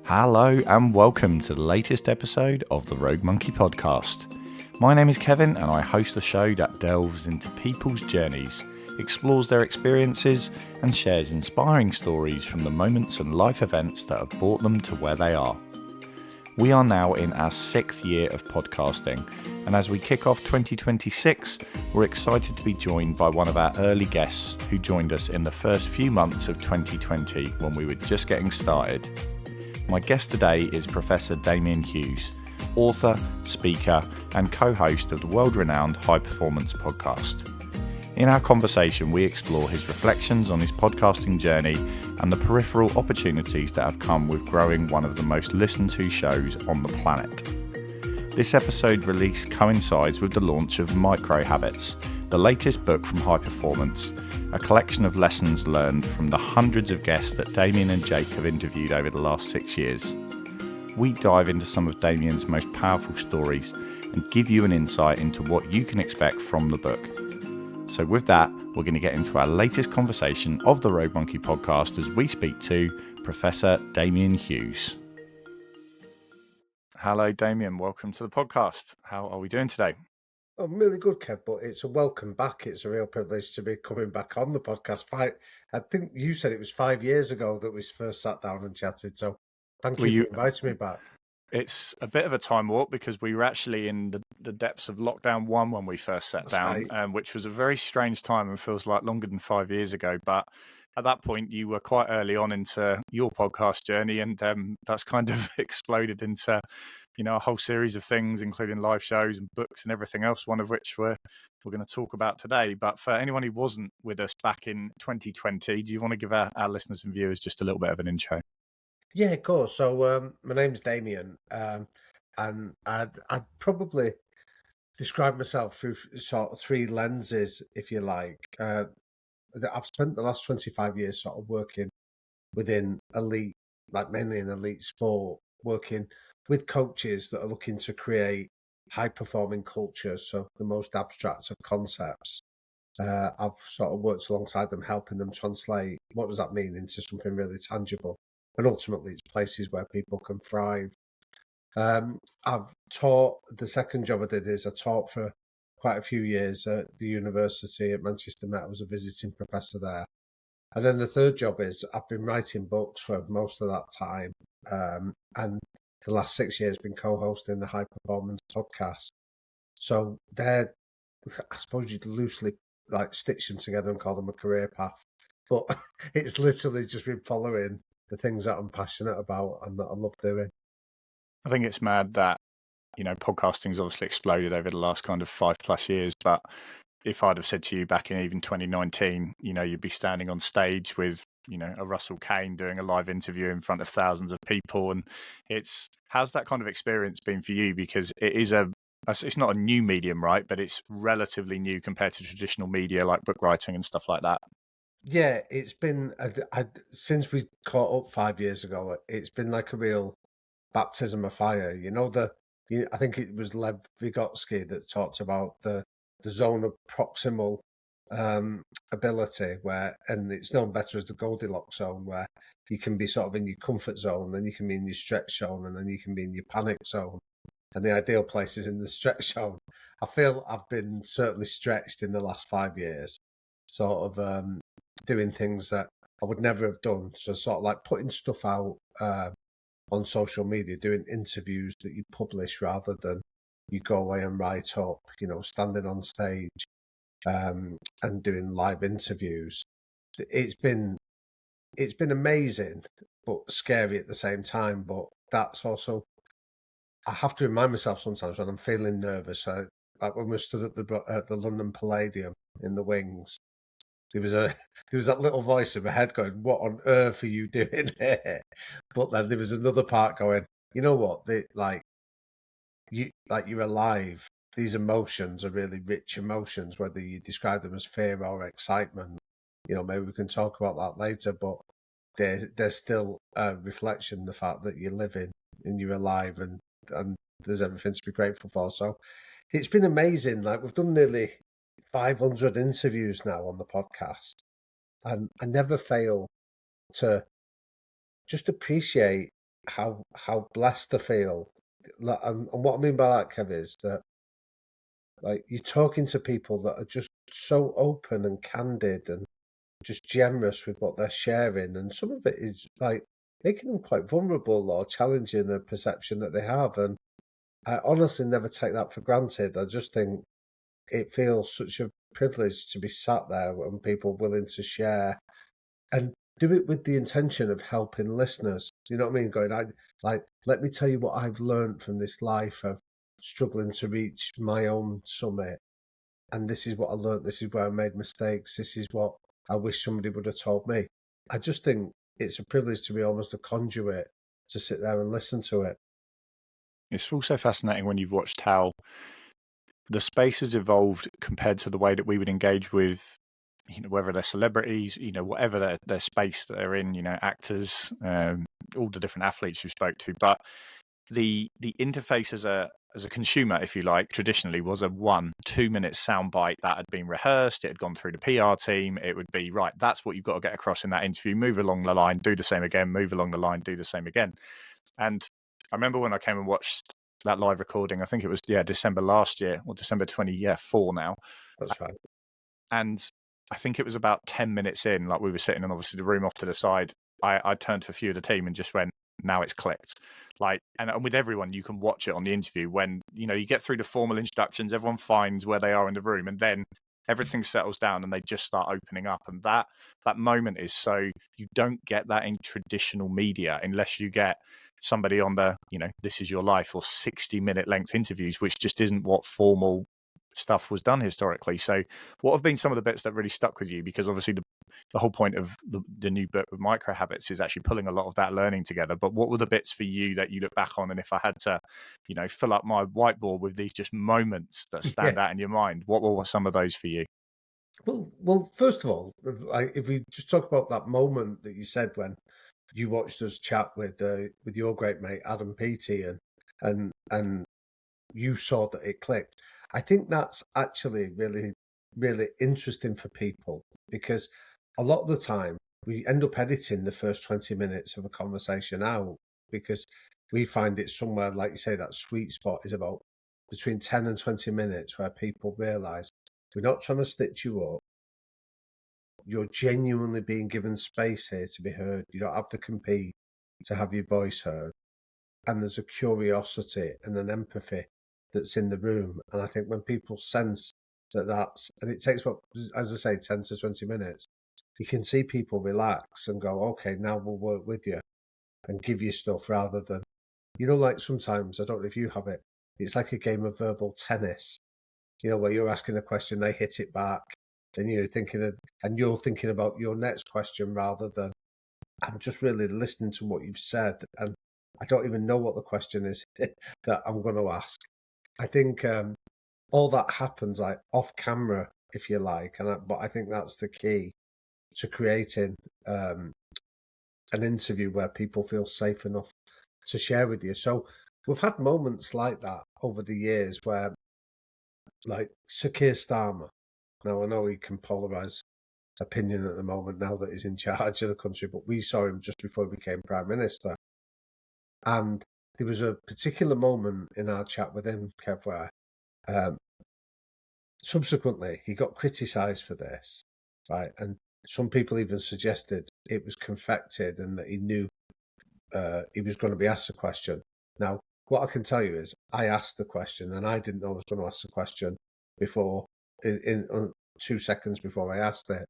Hello and welcome to the latest episode of the Rogue Monkey podcast. My name is Kevin and I host a show that delves into people's journeys, explores their experiences and shares inspiring stories from the moments and life events that have brought them to where they are. We are now in our 6th year of podcasting, and as we kick off 2026, we're excited to be joined by one of our early guests who joined us in the first few months of 2020 when we were just getting started. My guest today is Professor Damian Hughes, author, speaker, and co-host of the world-renowned High Performance podcast. In our conversation, we explore his reflections on his podcasting journey and the peripheral opportunities that have come with growing one of the most listened to shows on the planet. This episode release coincides with the launch of Micro Habits, the latest book from High Performance, a collection of lessons learned from the hundreds of guests that Damian and Jake have interviewed over the last 6 years. We dive into some of Damian's most powerful stories and give you an insight into what you can expect from the book. So with that, we're going to get into our latest conversation of the Rogue Monkey podcast as we speak to Professor Damian Hughes. Hello, Damian. Welcome to the podcast. How are we doing today? I'm really good, Kev, but it's a welcome back. It's a real privilege to be coming back on the podcast. I think you said it was 5 years ago that we first sat down and chatted, so thank you for inviting me back. It's a bit of a time warp because we were actually in the depths of lockdown 1 when we first sat down, right. Which was a very strange time and feels like longer than 5 years ago. But at that point, you were quite early on into your podcast journey, and that's kind of exploded into, a whole series of things, including live shows and books and everything else, one of which we're going to talk about today. But for anyone who wasn't with us back in 2020, do you want to give our listeners and viewers just a little bit of an intro? Yeah, of course. So my name's Damian, and I'd probably describe myself through sort of 3 lenses, if you like. I've spent the last 25 years sort of working within elite, like mainly in elite sport, working with coaches that are looking to create high-performing cultures, so the most abstract of concepts. I've sort of worked alongside them, helping them translate what does that mean into something really tangible. And ultimately, it's places where people can thrive. I've taught, the second job I did is I taught for quite a few years at the university at Manchester Met. I was a visiting professor there. And then the third job is I've been writing books for most of that time. And the last 6 years been co-hosting the High Performance podcast. So they're, I suppose you'd loosely like stitch them together and call them a career path. But it's literally just been following the things that I'm passionate about and that I love doing. I think it's mad that, podcasting's obviously exploded over the last kind of 5+ years. But if I'd have said to you back in even 2019, you'd be standing on stage with, a Russell Kane doing a live interview in front of thousands of people. And how's that kind of experience been for you? Because it's not a new medium, right? But it's relatively new compared to traditional media like book writing and stuff like that. Yeah, it's been, since we caught up 5 years ago, it's been like a real baptism of fire. I think it was Lev Vygotsky that talked about the zone of proximal ability, and it's known better as the Goldilocks zone, where you can be sort of in your comfort zone, then you can be in your stretch zone, and then you can be in your panic zone. And the ideal place is in the stretch zone. I feel I've been certainly stretched in the last 5 years, sort of doing things that I would never have done. So sort of like putting stuff out on social media, doing interviews that you publish rather than you go away and write up, standing on stage and doing live interviews. It's been amazing, but scary at the same time. But that's also, I have to remind myself sometimes when I'm feeling nervous, like when we stood at the London Palladium in the wings, there was that little voice in my head going, "What on earth are you doing here?" But then there was another part going, "You know what? You're alive. These emotions are really rich emotions, whether you describe them as fear or excitement. Maybe we can talk about that later. But there's still a reflection, the fact that you're living and you're alive, and there's everything to be grateful for. So it's been amazing. Like, we've done nearly 500 interviews now on the podcast, and I never fail to just appreciate how blessed I feel. And what I mean by that, Kev, is that like you're talking to people that are just so open and candid and just generous with what they're sharing, and some of it is like making them quite vulnerable or challenging the perception that they have. And I honestly never take that for granted. I just think it feels such a privilege to be sat there and people willing to share and do it with the intention of helping listeners. You know what I mean? Going, let me tell you what I've learned from this life of struggling to reach my own summit. And this is what I learned. This is where I made mistakes. This is what I wish somebody would have told me. I just think it's a privilege to be almost a conduit to sit there and listen to it. It's also fascinating when you've watched how the space has evolved compared to the way that we would engage with, whether they're celebrities, whatever their space that they're in, actors, all the different athletes you spoke to. But the interface as a consumer, if you like, traditionally was a 1-2 minute soundbite that had been rehearsed. It had gone through the PR team. It would be, right, that's what you've got to get across in that interview. Move along the line, do the same again. Move along the line, do the same again. And I remember when I came and watched that live recording, I think it was December last year, or December 24 now. That's right. And I think it was about 10 minutes in, like we were sitting in obviously the room off to the side. I turned to a few of the team and just went, now it's clicked. Like, and with everyone, you can watch it on the interview when, you get through the formal introductions, everyone finds where they are in the room, and then everything settles down and they just start opening up. And that moment is so, you don't get that in traditional media unless you get somebody on the, This Is Your Life or 60-minute length interviews, which just isn't what formal stuff was done historically. So what have been some of the bits that really stuck with you? Because obviously the whole point of the new book with Micro Habits is actually pulling a lot of that learning together. But what were the bits for you that you look back on? And if I had to, fill up my whiteboard with these just moments that stand out in your mind, what were some of those for you? Well, first of all, if we just talk about that moment that you said when you watched us chat with your great mate Adam Peaty, and you saw that it clicked. I think that's actually really, really interesting for people because a lot of the time we end up editing the first 20 minutes of a conversation out because we find it somewhere, like you say, that sweet spot is about between 10 and 20 minutes where people realize we're not trying to stitch you up. You're genuinely being given space here to be heard. You don't have to compete to have your voice heard. And there's a curiosity and an empathy that's in the room. And I think when people sense and it takes, what, as I say, 10 to 20 minutes, you can see people relax and go, okay, now we'll work with you and give you stuff rather than, like sometimes, I don't know if you have it, it's like a game of verbal tennis, where you're asking a question, they hit it back, then you're thinking about your next question rather than, I'm just really listening to what you've said, and I don't even know what the question is that I'm going to ask. I think all that happens like off camera, if you like, but I think that's the key to creating an interview where people feel safe enough to share with you. So we've had moments like that over the years where, like Sir Keir Starmer. Now I know he can polarize opinion at the moment now that he's in charge of the country, but we saw him just before he became Prime Minister. And there was a particular moment in our chat with him, Kev, where subsequently he got criticised for this, right? And some people even suggested it was confected and that he knew he was going to be asked a question. Now, what I can tell you is I asked the question and I didn't know I was going to ask the question before, in 2 seconds before I asked it,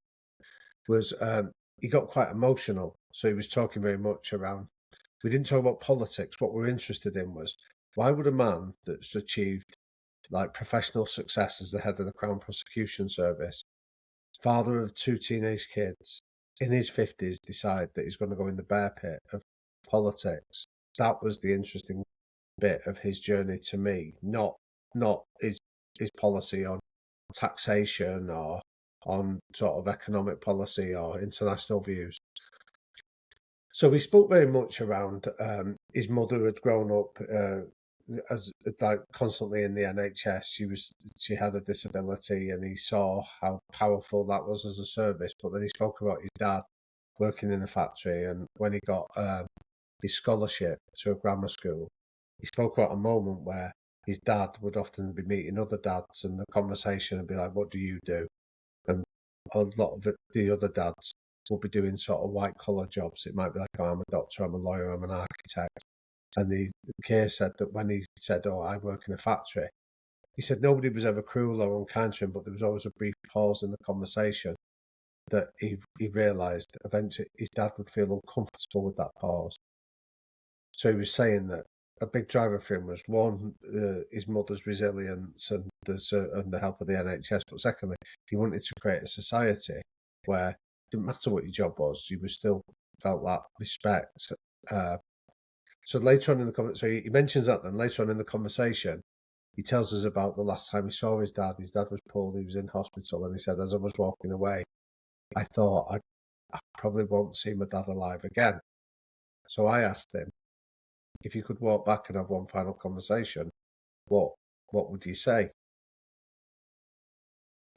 was he got quite emotional. So he was talking very much around, we didn't talk about politics. What we're interested in was, why would a man that's achieved like professional success as the head of the Crown Prosecution Service, father of 2 teenage kids, in his 50s, decide that he's going to go in the bear pit of politics? That was the interesting bit of his journey to me, not his policy on taxation or on sort of economic policy or international views. So we spoke very much around his mother had grown up as like constantly in the NHS. She had a disability, and he saw how powerful that was as a service. But then he spoke about his dad working in a factory, and when he got his scholarship to a grammar school, he spoke about a moment where his dad would often be meeting other dads, and the conversation would be like, "What do you do?" And a lot of the other dads will be doing sort of white collar jobs. It might be like, "Oh, I'm a doctor, I'm a lawyer, I'm an architect." And the Keir said that when he said, "Oh, I work in a factory," he said nobody was ever cruel or unkind to him, but there was always a brief pause in the conversation that he realised eventually his dad would feel uncomfortable with that pause. So he was saying that a big driver for him was one, his mother's resilience and the help of the NHS, but secondly, he wanted to create a society where it didn't matter what your job was, you were still felt that respect. So later on in the conversation, so he mentions that. Then later on in the conversation, he tells us about the last time he saw his dad. His dad was poorly, he was in hospital, and he said, as I was walking away, I thought I probably won't see my dad alive again. So I asked him, if you could walk back and have one final conversation, what would you say?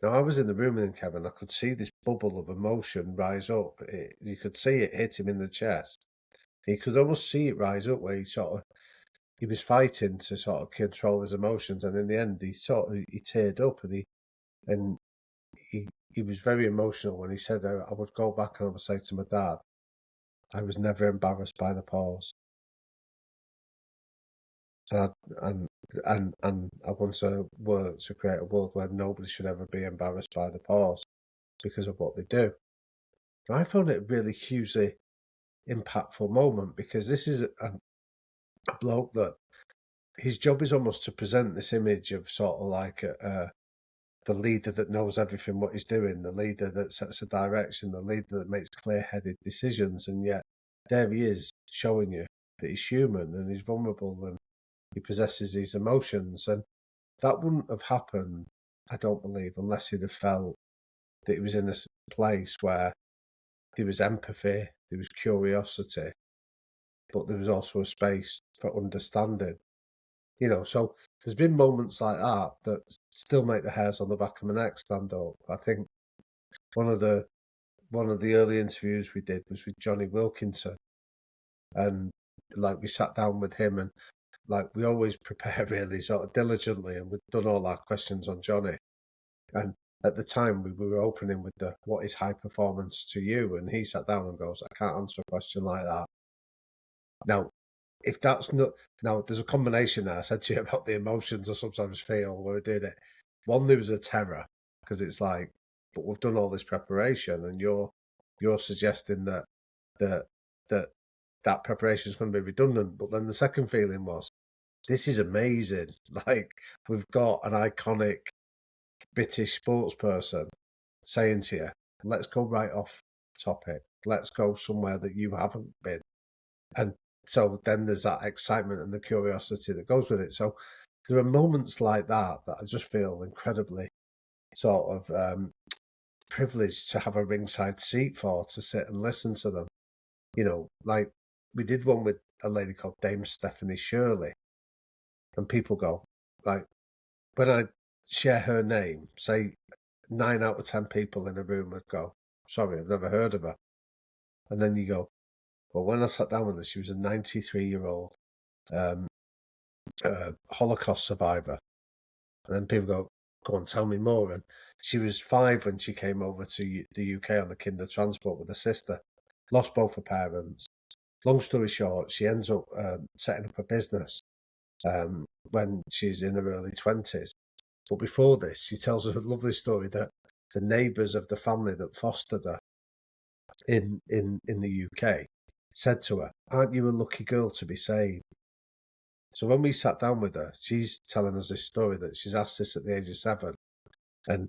Now, I was in the room with him, Kevin. I could see this bubble of emotion rise up. You could see it hit him in the chest. You could almost see it rise up where he was fighting to sort of control his emotions, and in the end, he teared up, and he was very emotional when he said, "I would go back and I would say to my dad, I was never embarrassed by the pause." And I want to work to create a world where nobody should ever be embarrassed by the pause because of what they do. And I found it a really hugely impactful moment because this is a bloke that his job is almost to present this image of sort of like the leader that knows everything what he's doing, the leader that sets a direction, the leader that makes clear-headed decisions, and yet there he is showing you that he's human and he's vulnerable and he possesses these emotions. And that wouldn't have happened, I don't believe, unless he'd have felt that he was in a place where there was empathy, there was curiosity, but there was also a space for understanding. So there's been moments like that that still make the hairs on the back of my neck stand up. I think one of the early interviews we did was with Johnny Wilkinson, and like we sat down with him, and like we always prepare really sort of diligently, and we've done all our questions on Johnny. And at the time we were opening with the "what is high performance to you?" and he sat down and goes, "I can't answer a question like that." Now, if that's not now, there's a combination there. I said to you about the emotions I sometimes feel when we're doing it. One, there was a terror because it's like, but we've done all this preparation, and you're suggesting that that that preparation is going to be redundant. But then the second feeling was, this is amazing. Like we've got an iconic British sports person saying to you, "Let's go right off topic. Let's go somewhere that you haven't been." And so then there's that excitement and the curiosity that goes with it. So there are moments like that I just feel incredibly sort of privileged to have a ringside seat for, to sit and listen to them. Like we did one with a lady called Dame Stephanie Shirley, and people go, like, when I share her name, say 9 out of 10 people in a room would go, "Sorry, I've never heard of her." And then you go, well, when I sat down with her, she was a 93-year-old um, Holocaust survivor. And then people go on, tell me more. And she was 5 when she came over to the UK on the Kinder transport with her sister, lost both her parents. Long story short, she ends up setting up a business when she's in her early 20s. But before this, she tells us a lovely story that the neighbours of the family that fostered her in the UK said to her, "Aren't you a lucky girl to be saved?" So when we sat down with her, she's telling us this story that she's asked this at the age of 7, and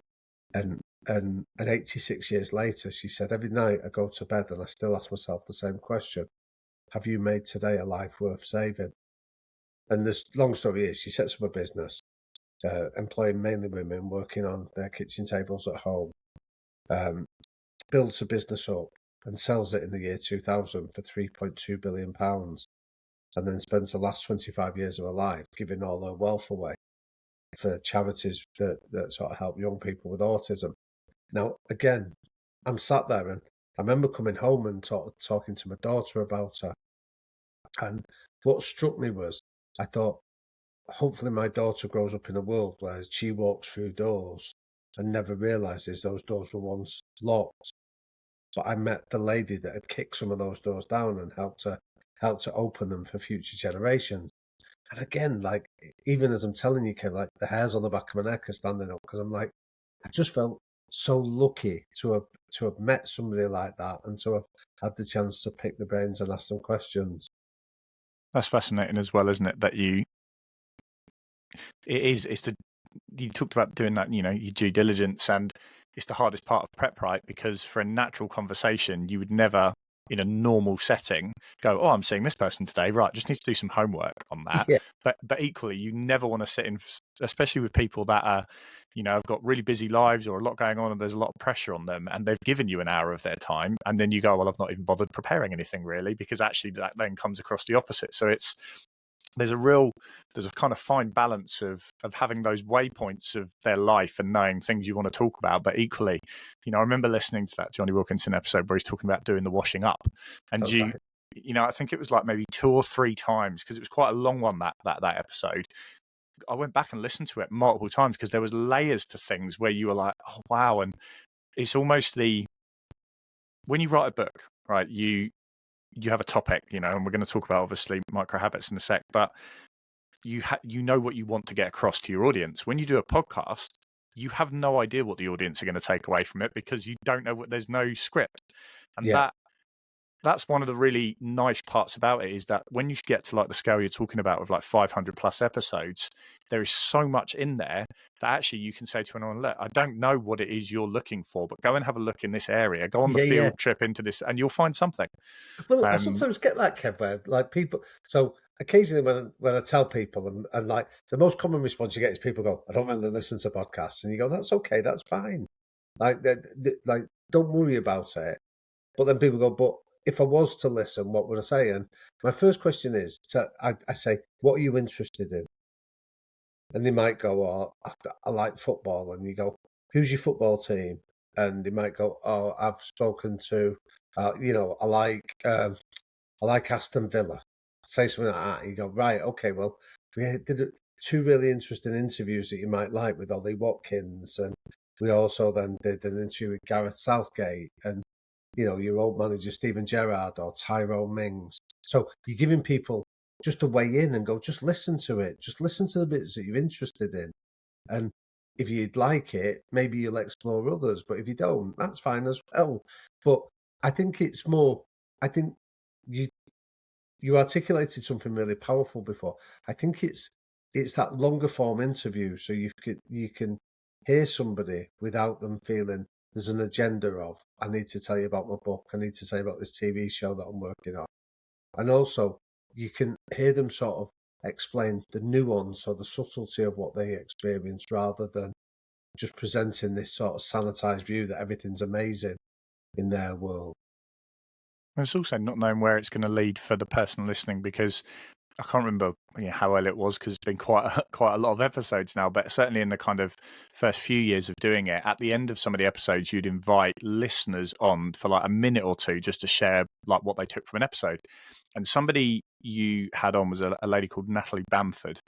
and 86 years later, she said, "Every night I go to bed and I still ask myself the same question: have you made today a life worth saving?" And this long story is, she sets up a business, employing mainly women, working on their kitchen tables at home, builds a business up and sells it in the year 2000 for £3.2 billion, and then spends the last 25 years of her life giving all her wealth away for charities that sort of help young people with autism. Now, again, I'm sat there and I remember coming home and talking to my daughter about her. And what struck me was, I thought, hopefully my daughter grows up in a world where she walks through doors and never realizes those doors were once locked. But I met the lady that had kicked some of those doors down and helped to open them for future generations. And again, like even as I'm telling you, Kev, like the hairs on the back of my neck are standing up because I'm like, I just felt so lucky to have met somebody like that and to have had the chance to pick the brains and ask them questions. That's fascinating as well, isn't it? That it's the, you talked about doing that, your due diligence, and it's the hardest part of prep, right? Because for a natural conversation, you would never, in a normal setting, go, "Oh, I'm seeing this person today, right? Just need to do some homework on that." Yeah, But equally, you never want to sit in, especially with people that are, have got really busy lives or a lot going on, and there's a lot of pressure on them, and they've given you an hour of their time, and then you go, "Well, I've not even bothered preparing anything really," because actually that then comes across the opposite. So there's a kind of fine balance of having those waypoints of their life and knowing things you want to talk about, but equally, I remember listening to that Johnny Wilkinson episode where he's talking about doing the washing up, and that's right. I think it was like maybe 2 or 3 times, because it was quite a long one, that episode. I went back and listened to it multiple times because there was layers to things where you were like, oh wow. And it's almost when you write a book, right, you have a topic, and we're going to talk about obviously micro habits in a sec, but you know what you want to get across to your audience. When you do a podcast, you have no idea what the audience are going to take away from it because you don't know there's no script. And Yeah, that's one of the really nice parts about it, is that when you get to like the scale you're talking about with like 500 plus episodes, there is so much in there that actually you can say to anyone, look, I don't know what it is you're looking for, but go and have a look in this area, go on the yeah, yeah. field trip into this, and you'll find something. Well, I um sometimes get that, Kev, where like people. So occasionally, when I tell people, and like the most common response you get is people go, "I don't really listen to podcasts," and you go, "That's okay, that's fine. Like, like don't worry about it." But then people go, "But if I was to listen, what would I say?" And my first question is, I say, "What are you interested in?" And they might go, "Oh, I like football," and you go, "Who's your football team?" And they might go, "Oh, I've spoken to, I like Aston Villa." Say something like that. You go, right, okay, well, we did two really interesting interviews that you might like with Ollie Watkins. And we also then did an interview with Gareth Southgate and, your old manager, Steven Gerrard or Tyrone Mings. So you're giving people just a way in and go, just listen to it. Just listen to the bits that you're interested in. And if you'd like it, maybe you'll explore others. But if you don't, that's fine as well. But I think it's more, I think you you articulated something really powerful before. I think it's that longer form interview, so you can hear somebody without them feeling there's an agenda of I need to tell you about my book, I need to tell you about this TV show that I'm working on, and also you can hear them sort of explain the nuance or the subtlety of what they experience rather than just presenting this sort of sanitized view that everything's amazing in their world. it's also not knowing where it's going to lead for the person listening, because I can't remember how well it was, because it's been quite a lot of episodes now, but certainly in the kind of first few years of doing it, at the end of some of the episodes, you'd invite listeners on for like a minute or two just to share like what they took from an episode. And somebody you had on was a lady called Natalie Bamford,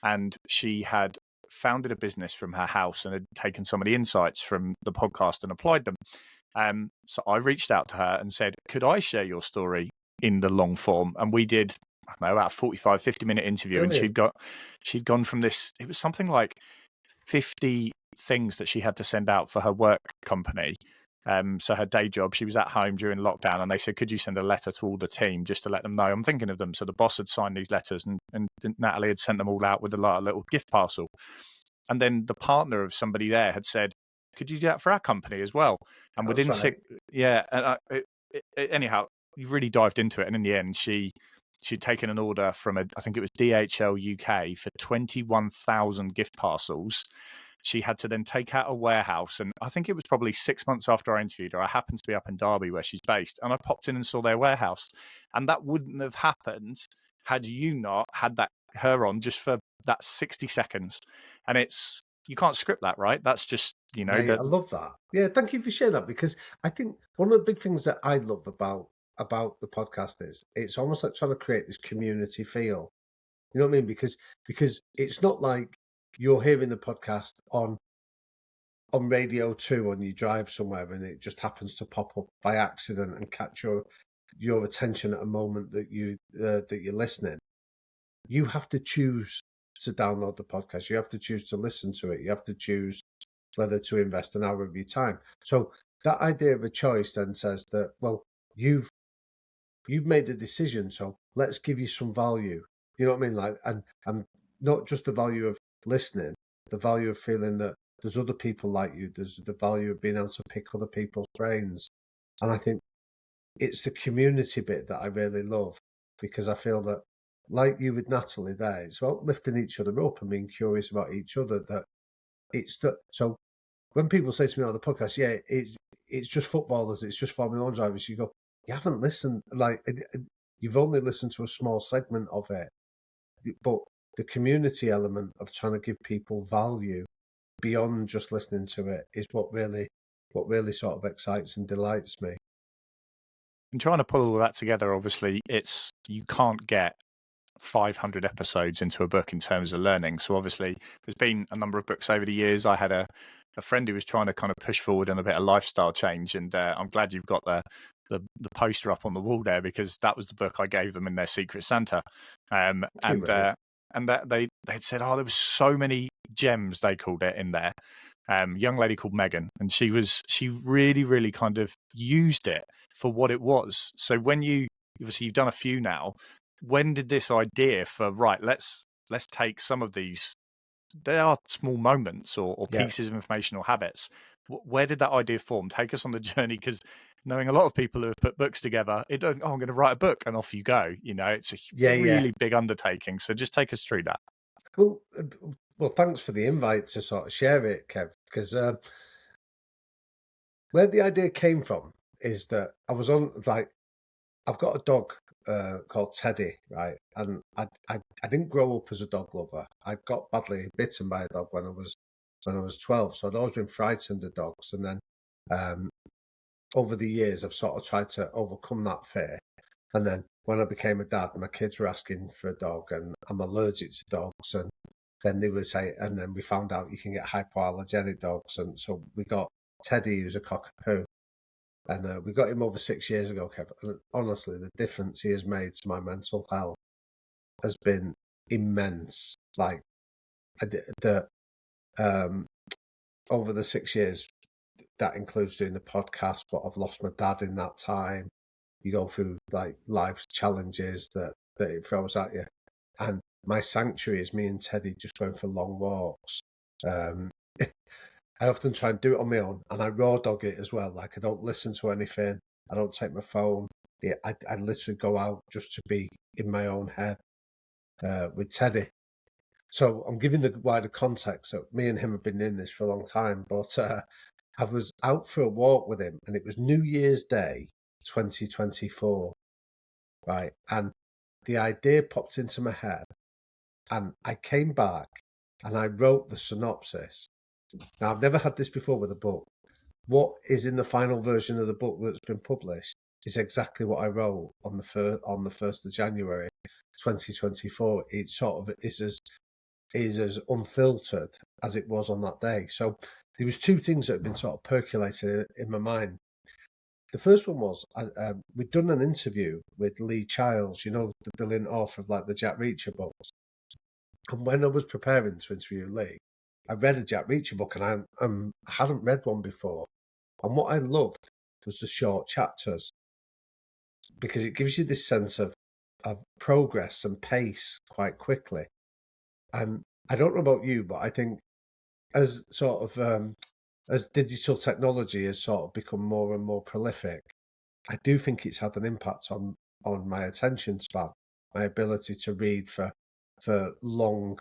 and she had founded a business from her house and had taken some of the insights from the podcast and applied them. So I reached out to her and said, could I share your story in the long form? And we did, I don't know, about a 45, 50-minute interview. And Brilliant. she'd gone from this, it was something like 50 things that she had to send out for her work company. So her day job, she was at home during lockdown, and they said, could you send a letter to all the team just to let them know I'm thinking of them? So the boss had signed these letters, and Natalie had sent them all out with a little gift parcel. And then the partner of somebody there had said, could you do that for our company as well? And That's within right. six, yeah. And anyhow, you really dived into it. And in the end, she'd taken an order from I think it was DHL UK for 21,000 gift parcels. She had to then take out a warehouse. And I think it was probably 6 months after I interviewed her, I happened to be up in Derby where she's based, and I popped in and saw their warehouse. And that wouldn't have happened had you not had her on just for that 60 seconds. And you can't script that, right? That's just, Mate, that. I love that. Yeah, thank you for sharing that because I think one of the big things that I love about about the podcast is it's almost like trying to create this community feel. You know what I mean? Because it's not like you're hearing the podcast on Radio 2 on your drive somewhere and it just happens to pop up by accident and catch your attention at a moment that you're listening. You have to choose to download the podcast. You have to choose to listen to it. You have to choose whether to invest an hour of your time. So that idea of a choice then says that, well, you've made a decision, so let's give you some value. You know what I mean? Like, and not just the value of listening, the value of feeling that there's other people like you. There's the value of being able to pick other people's brains. And I think it's the community bit that I really love, because I feel that, like you with Natalie there, it's about lifting each other up and being curious about each other. That it's that. So when people say to me on the podcast, yeah, it's just footballers, it's just Formula One drivers, you go, you haven't listened, like you've only listened to a small segment of it. But the community element of trying to give people value beyond just listening to it is what really sort of excites and delights me. And trying to pull all that together, obviously, you can't get 500 episodes into a book in terms of learning. So obviously, there's been a number of books over the years. I had a friend who was trying to kind of push forward on a bit of lifestyle change, and I'm glad you've got the poster up on the wall there, because that was the book I gave them in their Secret Santa. And that they'd said, oh, there was so many gems, they called it, in there. Young lady called Megan, and she really, really kind of used it for what it was. So when obviously you've done a few now, when did this idea for, right, let's take some of these, they are small moments or pieces of information or habits, where did that idea form? Take us on the journey, because knowing a lot of people who have put books together, it doesn't, I'm going to write a book and off you go. It's a really big undertaking. So just take us through that. Well, thanks for the invite to sort of share it, Kev, because where the idea came from is that I was on, like, I've got a dog called Teddy, right? And I didn't grow up as a dog lover. I got badly bitten by a dog when I was 12, so I'd always been frightened of dogs. And then over the years, I've sort of tried to overcome that fear. And then when I became a dad, my kids were asking for a dog, and I'm allergic to dogs. And then they would say, and then we found out you can get hypoallergenic dogs, and so we got Teddy, who's a cockapoo. And we got him over 6 years ago, Kevin. And honestly, the difference he has made to my mental health has been immense. Like, over the 6 years, that includes doing the podcast, but I've lost my dad in that time. You go through like life's challenges that it throws at you. And my sanctuary is me and Teddy just going for long walks. I often try and do it on my own, and I raw dog it as well. Like, I don't listen to anything. I don't take my phone. Yeah, I literally go out just to be in my own head with Teddy. So I'm giving the wider context. So me and him have been in this for a long time, but I was out for a walk with him, and it was New Year's Day, 2024, right? And the idea popped into my head, and I came back and I wrote the synopsis. Now, I've never had this before with a book. What is in the final version of the book that's been published is exactly what I wrote on the 1st of January 2024. It sort of is as unfiltered as it was on that day. So there was two things that had been sort of percolating in my mind. The first one was we'd done an interview with Lee Childs, the brilliant author of like the Jack Reacher books. And when I was preparing to interview Lee, I read a Jack Reacher book, and I hadn't read one before. And what I loved was the short chapters, because it gives you this sense of progress and pace quite quickly. And I don't know about you, but I think as sort of as digital technology has sort of become more and more prolific, I do think it's had an impact on my attention span, my ability to read for long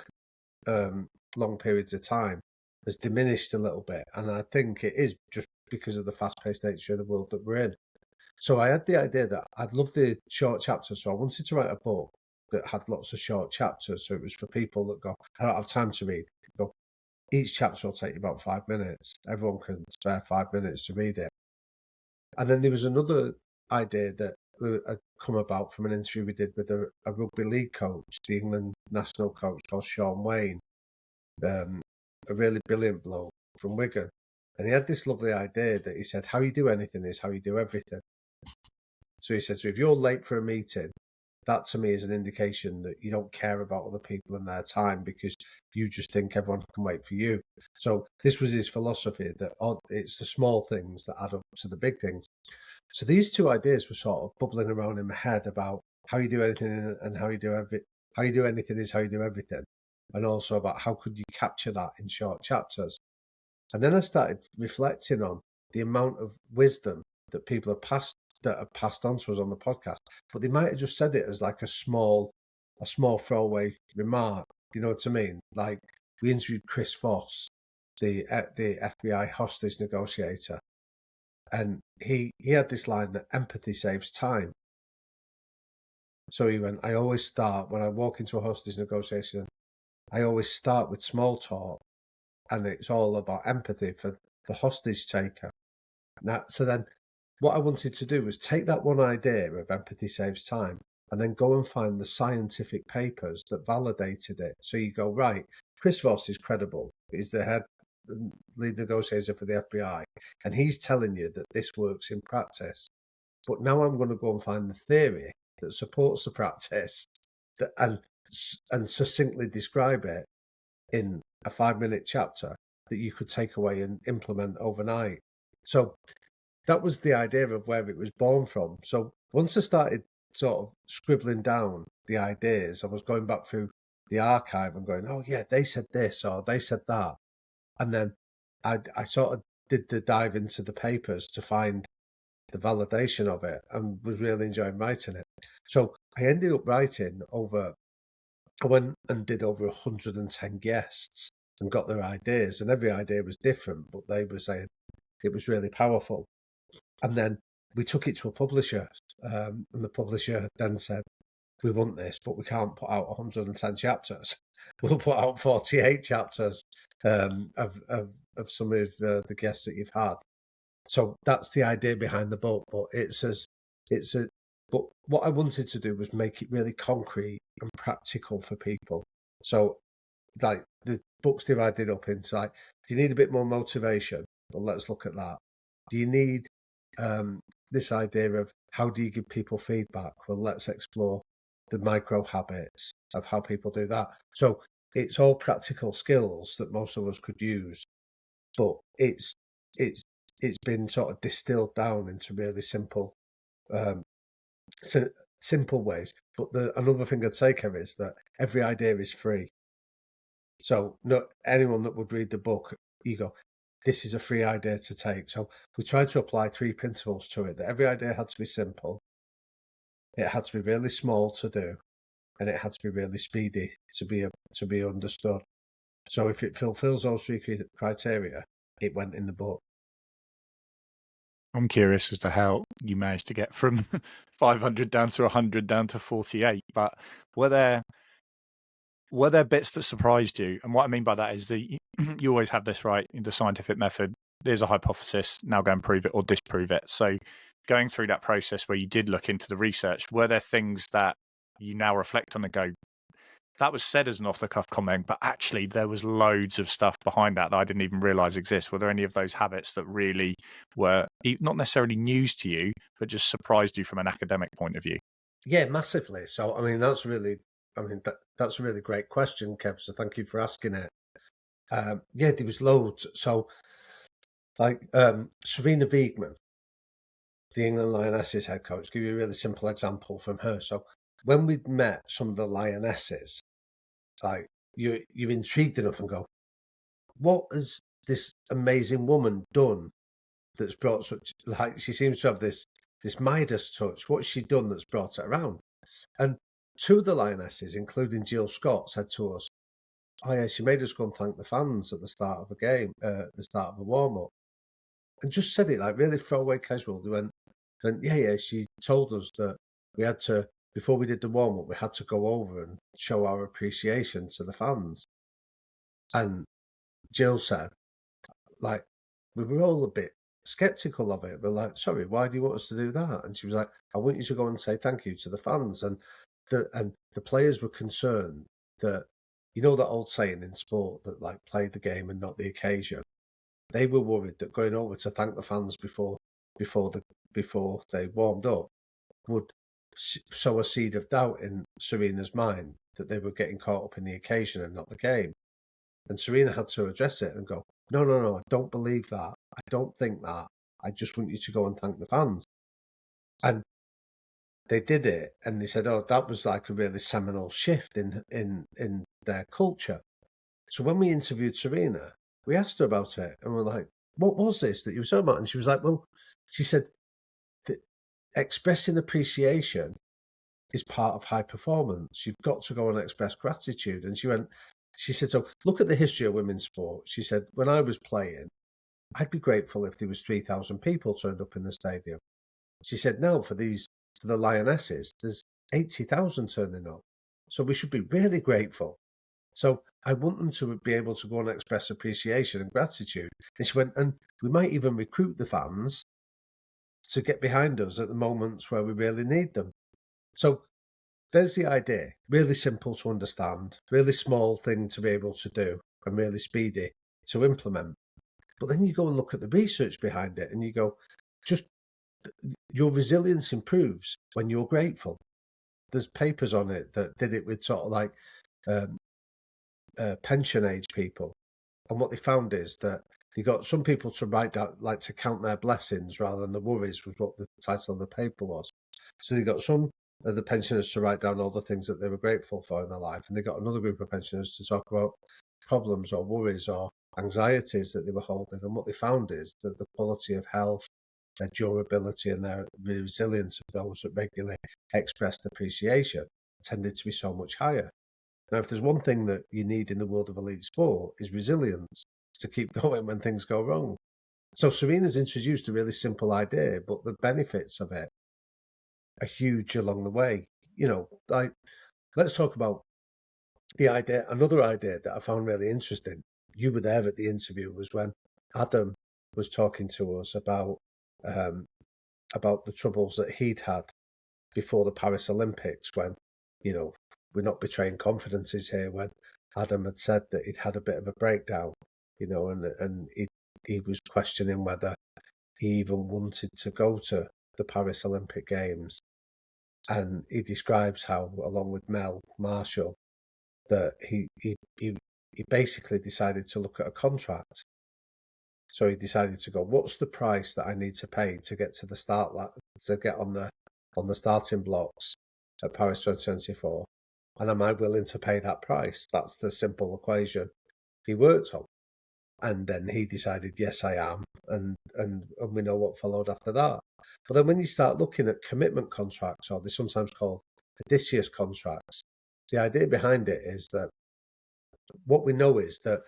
periods of time has diminished a little bit. And I think it is just because of the fast-paced nature of the world that we're in. So I had the idea that I'd love the short chapters. So I wanted to write a book that had lots of short chapters. So it was for people that go, I don't have time to read. Go, each chapter will take you about 5 minutes. Everyone can spare 5 minutes to read it. And then there was another idea that had come about from an interview we did with a rugby league coach, the England national coach called Sean Wayne, a really brilliant bloke from Wigan. And he had this lovely idea that he said, how you do anything is how you do everything. So he said, so if you're late for a meeting, that to me is an indication that you don't care about other people and their time because you just think everyone can wait for you. So this was his philosophy that it's the small things that add up to the big things. So these two ideas were sort of bubbling around in my head about how you do anything and how you do anything is how you do everything. And also about how could you capture that in short chapters. And then I started reflecting on the amount of wisdom that people have passed on to us on the podcast, but they might have just said it as like a small throwaway remark. You know what I mean? Like we interviewed Chris Voss, the FBI hostage negotiator, and he had this line that empathy saves time. So he went, I always start when I walk into a hostage negotiation, I always start with small talk, and it's all about empathy for the hostage taker. Now, so then what I wanted to do was take that one idea of empathy saves time and then go and find the scientific papers that validated it. So you go, right, Chris Voss is credible. He's the head lead negotiator for the FBI. And he's telling you that this works in practice. But now I'm going to go and find the theory that supports the practice and succinctly describe it in a 5-minute chapter that you could take away and implement overnight. So that was the idea of where it was born from. So once I started sort of scribbling down the ideas, I was going back through the archive and going, oh yeah, they said this or they said that. And then I sort of did the dive into the papers to find the validation of it and was really enjoying writing it. So I ended up writing I went and did over 110 guests and got their ideas, and every idea was different, but they were saying it was really powerful. And then we took it to a publisher, and the publisher then said, we want this, but we can't put out 110 chapters. We'll put out 48 chapters of some of the guests that you've had. So that's the idea behind the book. But but what I wanted to do was make it really concrete and practical for people. So like the book's divided up into like, do you need a bit more motivation? Well, let's look at that. Do you need this idea of how do you give people feedback? Well, let's explore the micro habits of how people do that. So it's all practical skills that most of us could use, but it's been sort of distilled down into really simple simple ways. But another thing I'd say, Kev, is that every idea is free. So not anyone that would read the book, you go, this is a free idea to take. So we tried to apply 3 principles to it, that every idea had to be simple, it had to be really small to do, and it had to be really speedy to be understood. So if it fulfills those 3 criteria, it went in the book. I'm curious as to how you managed to get from 500 down to 100 down to 48, but were there bits that surprised you? And what I mean by that is that you always have this, right, in the scientific method, there's a hypothesis, now go and prove it or disprove it. So going through that process where you did look into the research, were there things that you now reflect on and go, that was said as an off-the-cuff comment, but actually there was loads of stuff behind that I didn't even realize exists? Were there any of those habits that really were not necessarily news to you, but just surprised you from an academic point of view? Yeah, massively. So, I mean, that's a really great question, Kev. So thank you for asking it. Yeah, there was loads. So, like Serena Wiegman, the England Lionesses head coach, give you a really simple example from her. So, when we'd met some of the Lionesses, like you're intrigued enough and go, what has this amazing woman done that's brought such, like, she seems to have this Midas touch. What's she done that's brought it around? And 2 of the Lionesses, including Jill Scott, said to us, oh yeah, she made us go and thank the fans at the start of a game, the start of a warm-up. And just said it like really throwaway casual. They went, yeah, she told us that we had to, before we did the warm-up, we had to go over and show our appreciation to the fans. And Jill said, like, we were all a bit skeptical of it. We're like, sorry, why do you want us to do that? And she was like, I want you to go and say thank you to the fans. And the players were concerned that, you know, that old saying in sport that like play the game and not the occasion. They were worried that going over to thank the fans before the before they warmed up would sow a seed of doubt in Serena's mind that they were getting caught up in the occasion and not the game. And Serena had to address it and go, no, no, no, I don't believe that. I don't think that. I just want you to go and thank the fans. And they did it, and they said, oh, that was like a really seminal shift in their culture. So when we interviewed Serena, we asked her about it, and we're like, what was this that you were talking about? And she was like, well, she said, expressing appreciation is part of high performance. You've got to go and express gratitude. And she said, so look at the history of women's sport. She said, when I was playing, I'd be grateful if there was 3,000 people turned up in the stadium. She said, now for the Lionesses, there's 80,000 turning up. So we should be really grateful. So I want them to be able to go and express appreciation and gratitude. And she went, and we might even recruit the fans to get behind us at the moments where we really need them. So there's the idea. Really simple to understand, really small thing to be able to do, and really speedy to implement. But then you go and look at the research behind it and you go, just your resilience improves when you're grateful. There's papers on it that did it with sort of like pension age people. And what they found is that they got some people to write down, like to count their blessings rather than the worries, was what the title of the paper was. So they got some of the pensioners to write down all the things that they were grateful for in their life. And they got another group of pensioners to talk about problems or worries or anxieties that they were holding. And what they found is that the quality of health, their durability and their resilience of those that regularly expressed appreciation tended to be so much higher. Now, if there's one thing that you need in the world of elite sport is resilience to keep going when things go wrong. So Serena's introduced a really simple idea, but the benefits of it are huge along the way. You know, like let's talk about the idea. Another idea that I found really interesting. You were there at the interview was when Adam was talking to us um, about the troubles that he'd had before the Paris Olympics when, you know, we're not betraying confidences here, when Adam had said that he'd had a bit of a breakdown, you know, and he was questioning whether he even wanted to go to the Paris Olympic Games. And he describes how, along with Mel Marshall, that he basically decided to look at a contract. So he decided to go, what's the price that I need to pay to get to the start, to get on the starting blocks at Paris 2024? And am I willing to pay that price? That's the simple equation he worked on. And then he decided, yes, I am. And we know what followed after that. But then when you start looking at commitment contracts, or they're sometimes called Odysseus contracts, the idea behind it is that what we know is that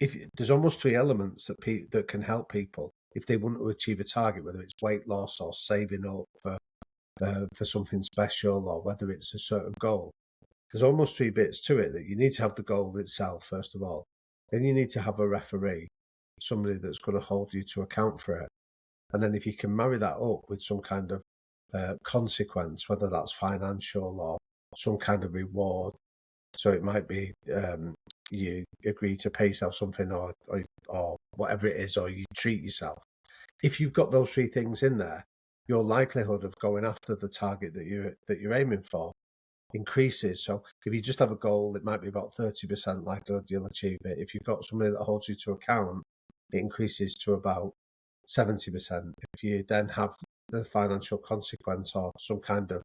if there's almost three elements that can help people if they want to achieve a target, whether it's weight loss or saving up for something special, or whether it's a certain goal. There's almost three bits to it. That you need to have the goal itself, first of all. Then you need to have a referee, somebody that's going to hold you to account for it. And then if you can marry that up with some kind of consequence, whether that's financial or some kind of reward. So it might be you agree to pay yourself something, or whatever it is, or you treat yourself. If you've got those three things in there, your likelihood of going after the target that you're aiming for increases. So if you just have a goal, it might be about 30% likelihood you'll achieve it. If you've got somebody that holds you to account, it increases to about 70%. If you then have the financial consequence or some kind of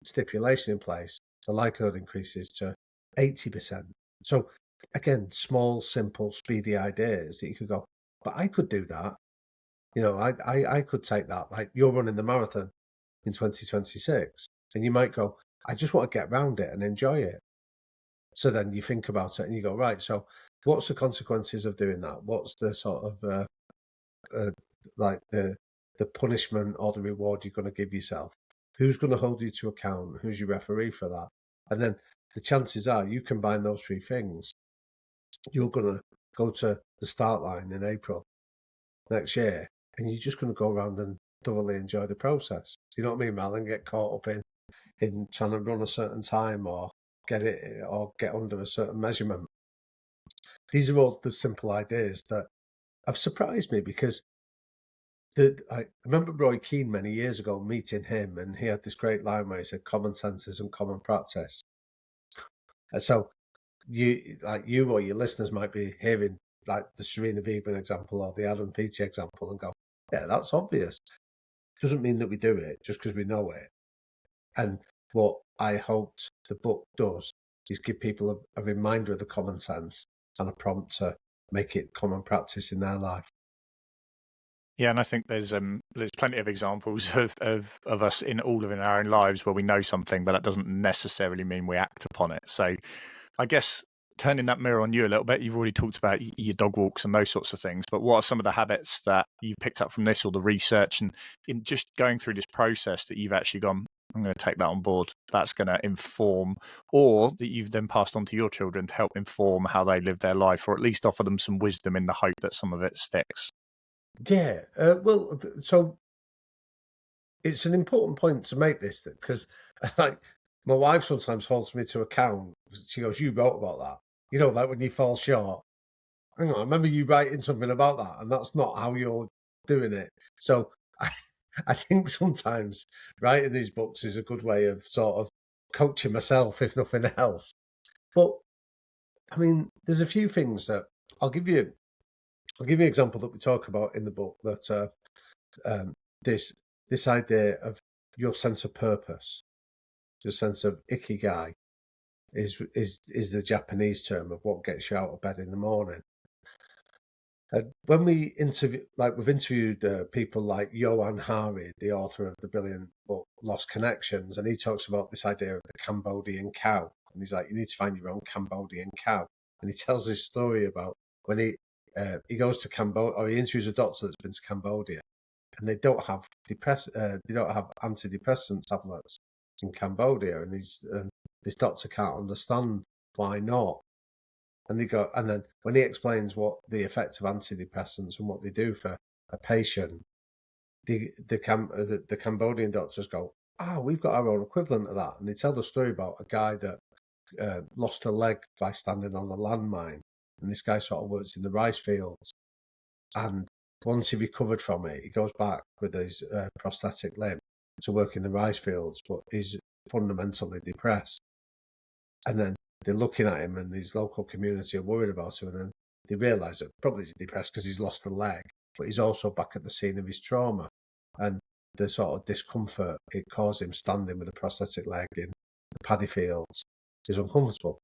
stipulation in place, the likelihood increases to 80%. So again, small, simple, speedy ideas that you could go, but I could do that. You know, I could take that. Like you're running the marathon in 2026, and you might go, I just want to get around it and enjoy it. So then you think about it and you go, right, so what's the consequences of doing that? What's the sort of like the punishment or the reward you're going to give yourself? Who's going to hold you to account? Who's your referee for that? And then the chances are you combine those three things, you're going to go to the start line in April next year, and you're just going to go around and thoroughly enjoy the process. You know what I mean, rather than get caught up in trying to run a certain time or get under a certain measurement. These are all the simple ideas that have surprised me because I remember Roy Keane many years ago meeting him, and he had this great line where he said, "Common sense isn't common practice." And so you or your listeners might be hearing like the Serena Wiegman example or the Adam Peaty example and go, "Yeah, that's obvious." Doesn't mean that we do it just because we know it. And what I hoped the book does is give people a reminder of the common sense and a prompt to make it common practice in their life. Yeah, and I think there's plenty of examples of us in all of our own lives where we know something, but that doesn't necessarily mean we act upon it. So I guess turning that mirror on you a little bit, you've already talked about your dog walks and those sorts of things, but what are some of the habits that you picked up from this or the research and in just going through this process that you've actually gone, I'm going to take that on board, that's going to inform, or that you've then passed on to your children to help inform how they live their life, or at least offer them some wisdom in the hope that some of it sticks? Yeah, so it's an important point to make this because, like, my wife sometimes holds me to account. She goes, "You wrote about that, like when you fall short." Hang on, I remember you writing something about that, and that's not how you're doing it. So I, I think sometimes writing these books is a good way of sort of coaching myself, if nothing else. But I mean, there's a few things that I'll give you. I'll give you an example that we talk about in the book that this this idea of your sense of purpose, your sense of ikigai, is the Japanese term of what gets you out of bed in the morning. When we've interviewed people like Johan Hari, the author of the brilliant book Lost Connections, and he talks about this idea of the Cambodian cow. And he's like, you need to find your own Cambodian cow. And he tells this story about when he goes to Cambodia, or he interviews a doctor that's been to Cambodia, and they don't have antidepressant tablets in Cambodia, and this doctor can't understand why not. And then when he explains what the effect of antidepressants and what they do for a patient, the Cambodian doctors go, we've got our own equivalent of that. And they tell the story about a guy that lost a leg by standing on a landmine. And this guy sort of works in the rice fields. And once he recovered from it, he goes back with his prosthetic limb to work in the rice fields, but he's fundamentally depressed. And then they're looking at him, and his local community are worried about him. And then they realise that probably he's depressed because he's lost a leg, but he's also back at the scene of his trauma. And the sort of discomfort it caused him standing with a prosthetic leg in the paddy fields is uncomfortable.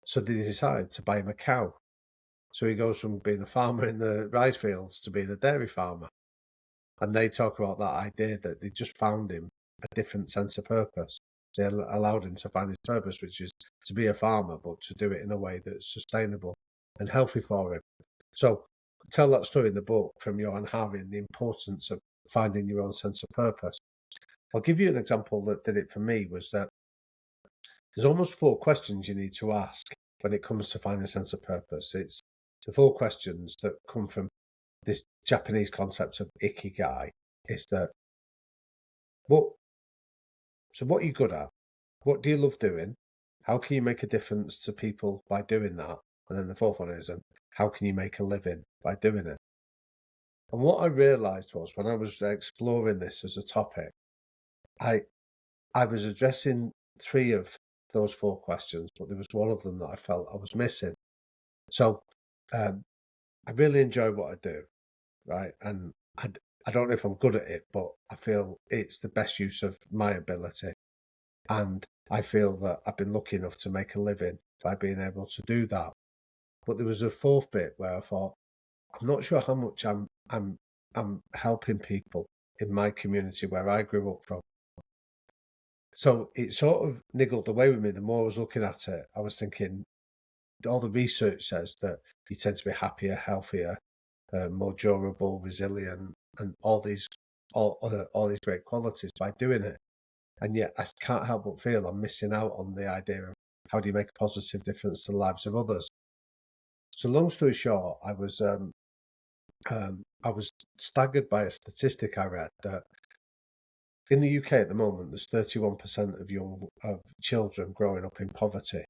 So they decide to buy him a cow. So he goes from being a farmer in the rice fields to being a dairy farmer. And they talk about that idea that they just found him a different sense of purpose. They allowed him to find his purpose, which is to be a farmer, but to do it in a way that's sustainable and healthy for him. So I tell that story in the book from Johan Hari and the importance of finding your own sense of purpose. I'll give you an example that did it for me was that there's almost 4 questions you need to ask when it comes to finding a sense of purpose. It's the 4 questions that come from this Japanese concept of ikigai is that what are you good at? What do you love doing? How can you make a difference to people by doing that? And then the 4th one is, how can you make a living by doing it? And what I realised was when I was exploring this as a topic, I was addressing 3 of those 4 questions, but there was one of them that I felt I was missing. So I really enjoy what I do, right? And I don't know if I'm good at it, but I feel it's the best use of my ability. And I feel that I've been lucky enough to make a living by being able to do that. But there was a 4th bit where I thought, I'm not sure how much I'm helping people in my community where I grew up from. So it sort of niggled away with me. The more I was looking at it, I was thinking, all the research says that you tend to be happier, healthier, more durable, resilient, and all these great qualities by doing it. And yet I can't help but feel I'm missing out on the idea of how do you make a positive difference to the lives of others. So long story short, I I was staggered by a statistic I read that in the UK at the moment, there's 31% of children growing up in poverty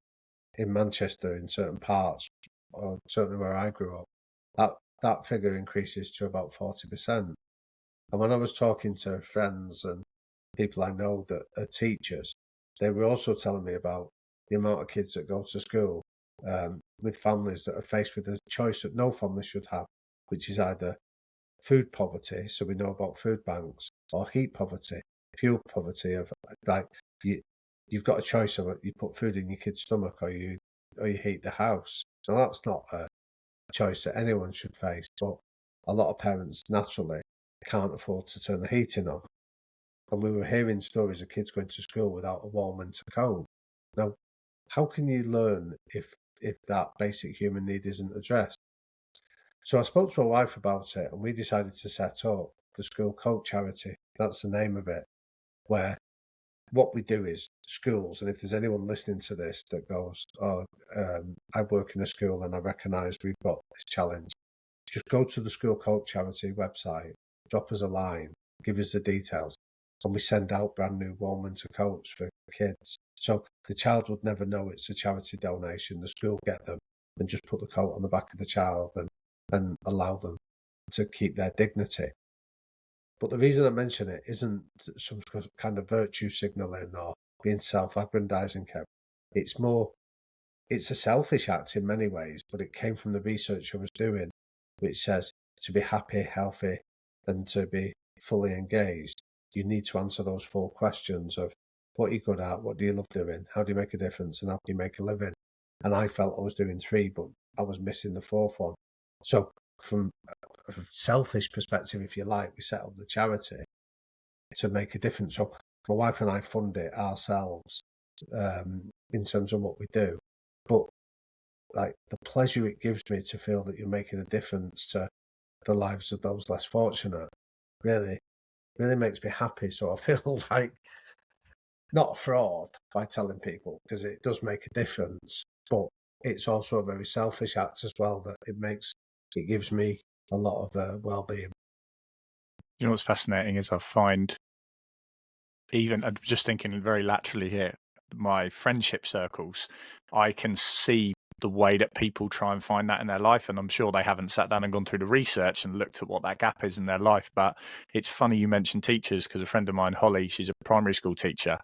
in Manchester in certain parts, or certainly where I grew up. That figure increases to about 40%. And when I was talking to friends and people I know that are teachers, they were also telling me about the amount of kids that go to school with families that are faced with a choice that no family should have, which is either food poverty, so we know about food banks, or heat poverty, fuel poverty of like you've got a choice of it. You put food in your kid's stomach or you heat the house. So that's not a choice that anyone should face, but a lot of parents naturally can't afford to turn the heating on. And we were hearing stories of kids going to school without a warm winter coat. Now, how can you learn if that basic human need isn't addressed? So I spoke to my wife about it, and we decided to set up the School Coat Charity. That's the name of it, where what we do is schools, and if there's anyone listening to this that goes, "Oh, I work in a school and I recognise we've got this challenge," just go to the School Coat Charity website, drop us a line, give us the details, and we send out brand new warm winter coats for kids. So the child would never know it's a charity donation. The school get them and just put the coat on the back of the child and allow them to keep their dignity. But the reason I mention it isn't some kind of virtue signalling or being self-aggrandizing, Kev. It's more, it's a selfish act in many ways, but it came from the research I was doing, which says to be happy, healthy, and to be fully engaged, you need to answer those 4 questions of what are you good at, what do you love doing, how do you make a difference, and how do you make a living? And I felt I was doing 3, but I was missing the 4th one. So from a selfish perspective, if you like, we set up the charity to make a difference. So my wife and I fund it ourselves in terms of what we do. But like the pleasure it gives me to feel that you're making a difference to the lives of those less fortunate really, really makes me happy. So I feel like not a fraud by telling people because it does make a difference, but it's also a very selfish act as well that it gives me a lot of well-being. You know what's fascinating is I find, even I'm just thinking very laterally here, my friendship circles, I can see the way that people try and find that in their life, and I'm sure they haven't sat down and gone through the research and looked at what that gap is in their life. But it's funny you mentioned teachers, because a friend of mine, Holly, she's a primary school teacher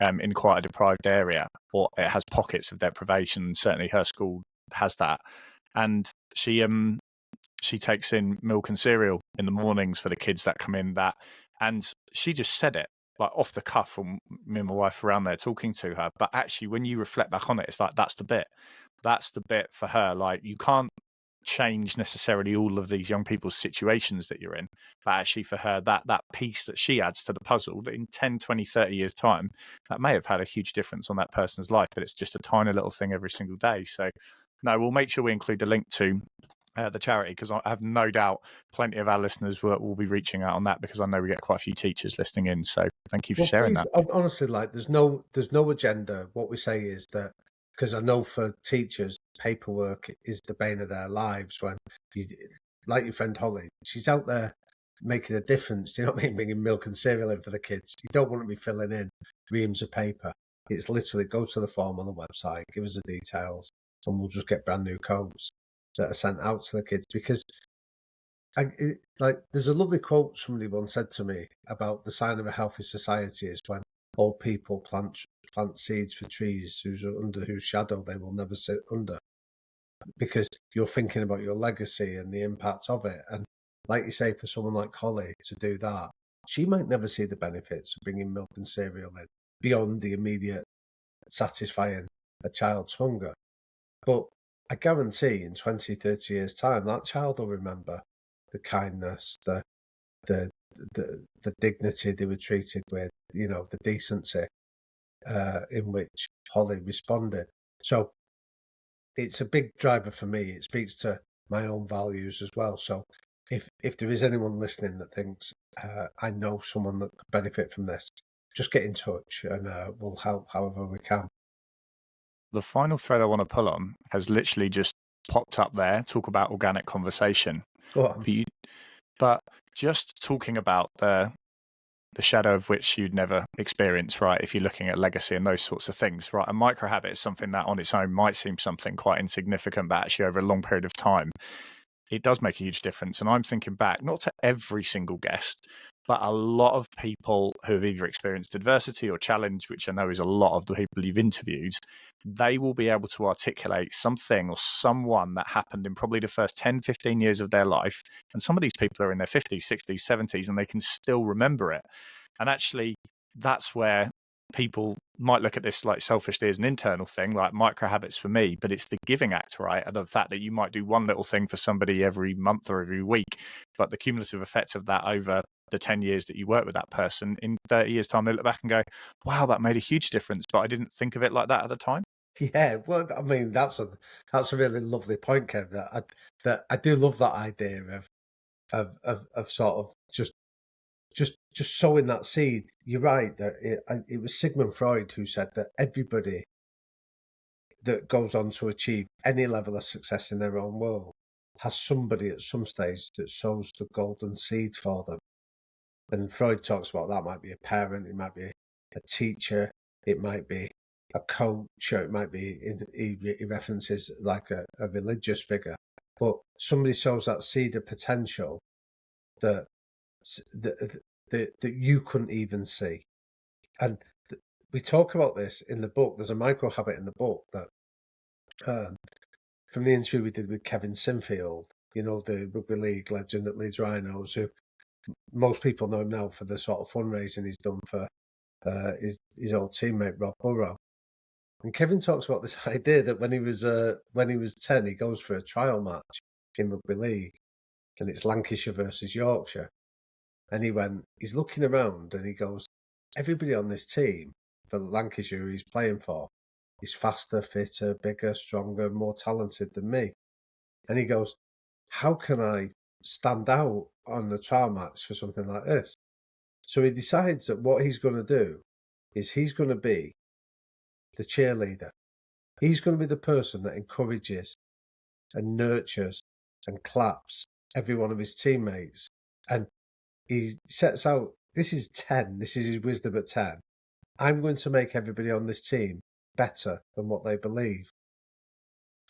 in quite a deprived area, or it has pockets of deprivation. Certainly her school has that, and she takes in milk and cereal in the mornings for the kids that come in, and she just said it like off the cuff when me and my wife were around there talking to her. But actually, when you reflect back on it, it's like that's the bit for her. Like, you can't change necessarily all of these young people's situations that you're in, but actually for her, that piece that she adds to the puzzle, that in 10, 20, 30 years time, that may have had a huge difference on that person's life, but it's just a tiny little thing every single day. So no, we'll make sure we include the link to the charity, because I have no doubt plenty of our listeners will be reaching out on that, because I know we get quite a few teachers listening in. So thank you for Well, sharing please, that. honestly, like there's no agenda. What we say is that because I know for teachers, paperwork is the bane of their lives. When you, like your friend Holly, she's out there making a difference. Do you know what I mean? Bringing milk and cereal in for the kids. You don't want to be filling in reams of paper. It's literally go to the form on the website, give us the details, and we'll just get brand new codes that are sent out to the kids. Because there's a lovely quote somebody once said to me about the sign of a healthy society is when all people plant seeds for trees under whose shadow they will never sit under, because you're thinking about your legacy and the impact of it. And like you say, for someone like Holly to do that, she might never see the benefits of bringing milk and cereal in beyond the immediate satisfying a child's hunger. But I guarantee in 20, 30 years' time, that child will remember the kindness, the the dignity they were treated with, the decency in which Holly responded. So it's a big driver for me. It speaks to my own values as well. So if there is anyone listening that thinks I know someone that could benefit from this, just get in touch and we'll help however we can. The final thread I want to pull on has literally just popped up there. Talk about organic conversation. Go on. But But just talking about the shadow of which you'd never experience, right? If you're looking at legacy and those sorts of things, right? A micro habit is something that on its own might seem something quite insignificant, but actually over a long period of time, it does make a huge difference. And I'm thinking back, not to every single guest, but a lot of people who have either experienced adversity or challenge, which I know is a lot of the people you've interviewed, they will be able to articulate something or someone that happened in probably the first 10, 15 years of their life. And some of these people are in their 50s, 60s, 70s, and they can still remember it. And actually, that's where people might look at this like selfishly as an internal thing, like micro habits for me, but it's the giving act, right? And the fact that you might do one little thing for somebody every month or every week, but the cumulative effect of that over the 10 years that you work with that person, in 30 years' time, they look back and go, wow, that made a huge difference, but I didn't think of it like that at the time. Yeah, well, I mean, that's a really lovely point, Kev. That I do love that idea of sort of just sowing that seed. You're right that it was Sigmund Freud who said that everybody that goes on to achieve any level of success in their own world has somebody at some stage that sows the golden seed for them. And Freud talks about that might be a parent, it might be a teacher, it might be a coach, or it might be, he references like a religious figure. But somebody sows that seed of potential that that you couldn't even see. And we talk about this in the book. There's a micro habit in the book that from the interview we did with Kevin Sinfield, the rugby league legend at Leeds Rhinos, who most people know him now for the sort of fundraising he's done for his old teammate Rob Burrow. And Kevin talks about this idea that when he was 10, he goes for a trial match in rugby league, and it's Lancashire versus Yorkshire. And he's looking around and he goes, everybody on this team for Lancashire who he's playing for is faster, fitter, bigger, stronger, more talented than me. And he goes, how can I stand out on a trial match for something like this? So he decides that what he's going to do is he's going to be the cheerleader. He's going to be the person that encourages and nurtures and claps every one of his teammates. And he sets out, this is 10, this is his wisdom at 10. I'm going to make everybody on this team better than what they believe.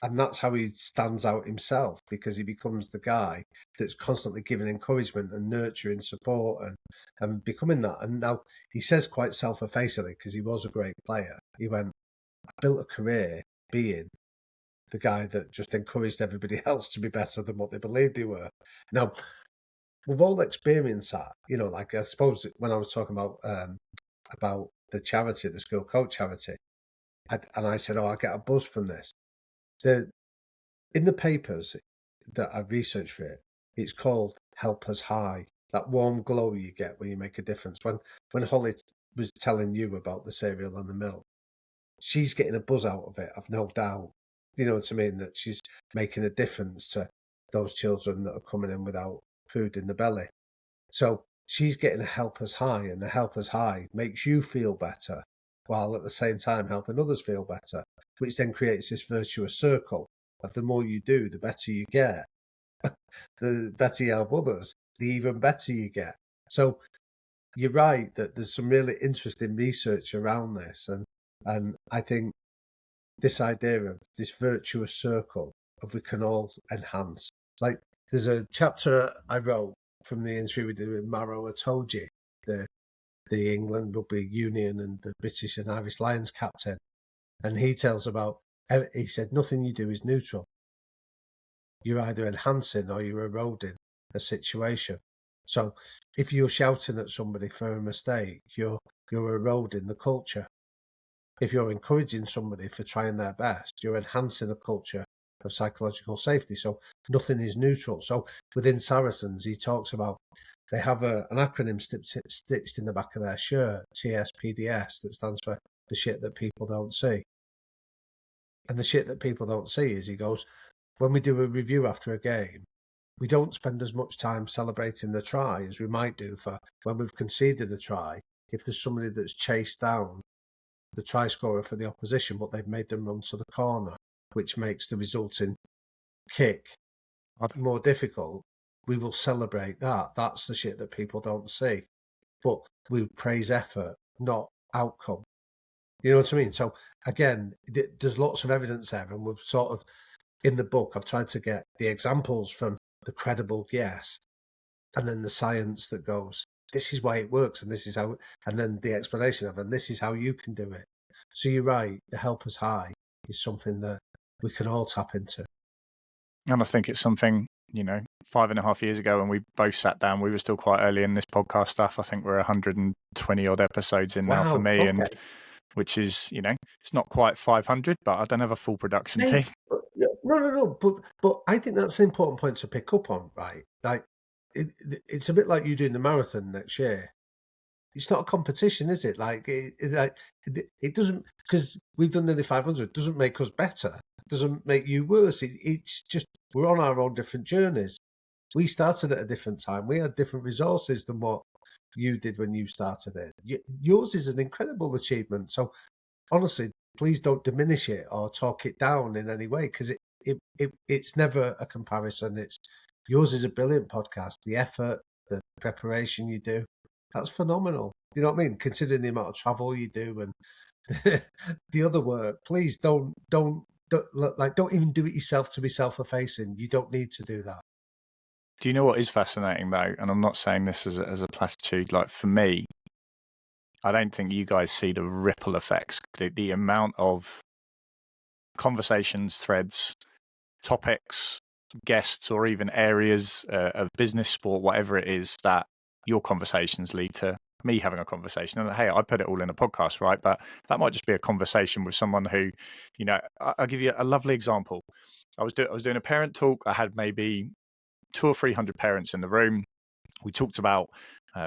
And that's how he stands out himself, because he becomes the guy that's constantly giving encouragement and nurturing support and becoming that. And now he says quite self-effacingly, because he was a great player, he went, I built a career being the guy that just encouraged everybody else to be better than what they believed they were. Now, we've all experienced that, like I suppose when I was talking about the charity, the school coach charity, and I said, I get a buzz from this. In the papers that I've researched for it, it's called Helpers High. That warm glow you get when you make a difference. When Holly was telling you about the cereal and the milk, she's getting a buzz out of it, I've no doubt. You know what I mean? That she's making a difference to those children that are coming in without food in the belly. So she's getting a helper's high, and the helper's high makes you feel better while at the same time helping others feel better, which then creates this virtuous circle of the more you do, the better you get. The better you help others, the even better you get. So you're right that there's some really interesting research around this, and I think this idea of this virtuous circle of we can all enhance. Like there's a chapter I wrote from the interview we did with Maro Itoje, the England Rugby Union and the British and Irish Lions captain, and he tells about. He said nothing you do is neutral. You're either enhancing or you're eroding a situation. So if you're shouting at somebody for a mistake, you're eroding the culture. If you're encouraging somebody for trying their best, you're enhancing a culture of psychological safety. So nothing is neutral. So within Saracens, he talks about they have an acronym stitched in the back of their shirt, TSPDS, that stands for the shit that people don't see. And the shit that people don't see is, he goes, when we do a review after a game, we don't spend as much time celebrating the try as we might do for when we've conceded a try. If there's somebody that's chased down the try scorer for the opposition, but they've made them run to the corner, which makes the resulting kick more difficult. we will celebrate that. That's the shit that people don't see. But we praise effort, not outcome. You know what I mean? So again, there's lots of evidence there, and we've sort of in the book, I've tried to get the examples from the credible guest, and then the science that goes, this is why it works, and this is how, and then the explanation of, and this is how you can do it. So you're right, the help us high is something that we can all tap into. And I think it's something, 5.5 years ago when we both sat down, we were still quite early in this podcast stuff. I think we're 120 odd episodes in now for me, okay. and which is, it's not quite 500, but I don't have a full production team. No. But I think that's an important point to pick up on, right? Like, it's a bit like you doing the marathon next year. It's not a competition, is it? Like, it doesn't, because we've done nearly 500, doesn't make us better. Doesn't make you worse. It's just, we're on our own different journeys. We started at a different time. We had different resources than what you did when you started it. Yours is an incredible achievement. So honestly, please don't diminish it or talk it down in any way, because it's never a comparison. It's yours is a brilliant podcast. The effort, the preparation you do, that's phenomenal. You know what I mean? Considering the amount of travel you do and the other work, please don't even do it yourself to be self-effacing. You don't need to do that. Do you know what is fascinating though? And I'm not saying this as a platitude. Like for me, I don't think you guys see the ripple effects, the amount of conversations, threads, topics, guests, or even areas of business, sport, whatever it is, that your conversations lead to me having a conversation. And hey, I put it all in a podcast, right? But that might just be a conversation with someone who, I'll give you a lovely example. I was doing a parent talk. I had maybe 200 or 300 parents in the room. We talked about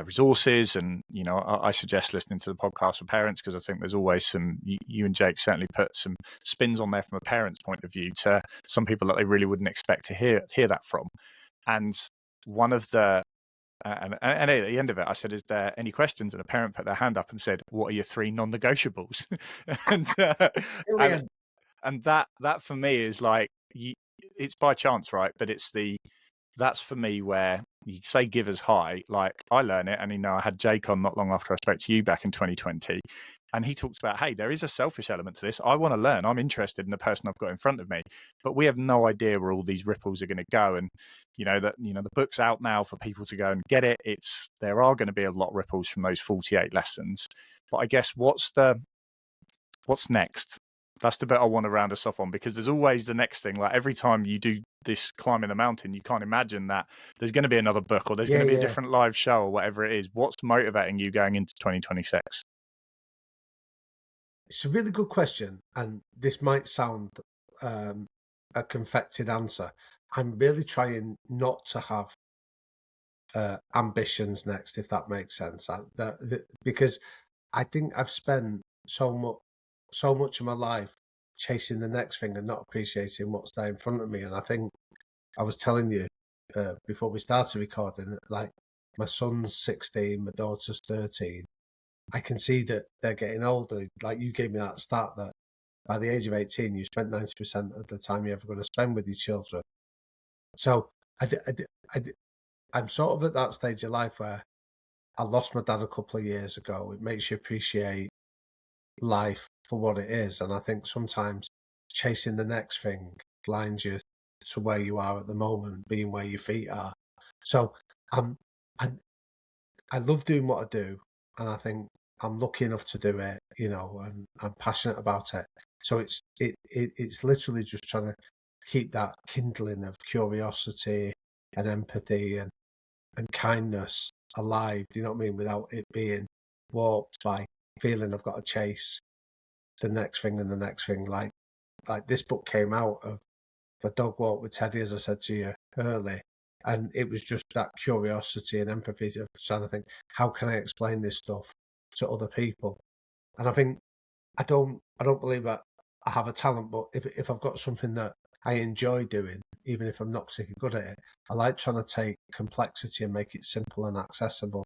resources, and I suggest listening to the podcast for parents, because I think there's always some. You and Jake certainly put some spins on there from a parent's point of view to some people that they really wouldn't expect to hear that from. And one of the and at the end of it, I said, "Is there any questions?" And a parent put their hand up and said, "What are your 3 non-negotiables?" and that for me is like, it's by chance, right? But that's for me where you say givers high. Like I learn it, and I had Jake on not long after I spoke to you back in 2020, and he talks about, hey, there is a selfish element to this. I want to learn. I'm interested in the person I've got in front of me, but we have no idea where all these ripples are going to go. And the book's out now for people to go and get it. There are going to be a lot of ripples from those 48 lessons. But I guess what's next? That's the bit I want to round us off on, because there's always the next thing. Like every time you do this climbing the mountain, you can't imagine that there's going to be another book, or there's going to be a different live show, or whatever it is. What's motivating you going into 2026? It's a really good question, and this might sound a confected answer. I'm really trying not to have ambitions next, if that makes sense. Because I think I've spent so much of my life chasing the next thing and not appreciating what's there in front of me. And I think I was telling you before we started recording, like my son's 16, my daughter's 13. I can see that they're getting older. Like you gave me that stat that by the age of 18, you spent 90% of the time you're ever going to spend with your children. So I'm sort of at that stage of life where I lost my dad a couple of years ago. It makes you appreciate life for what it is. And I think sometimes chasing the next thing blinds you to where you are at the moment, being where your feet are. So I love doing what I do, and I think I'm lucky enough to do it, and I'm passionate about it. So it's literally just trying to keep that kindling of curiosity and empathy and kindness alive, do you know what I mean? Without it being warped by feeling I've got to chase the next thing and the next thing. Like this book came out of the dog walk with Teddy, as I said to you early. And it was just that curiosity and empathy of trying to think, how can I explain this stuff to other people? And I think I don't believe that I have a talent, but if I've got something that I enjoy doing, even if I'm not particularly good at it, I like trying to take complexity and make it simple and accessible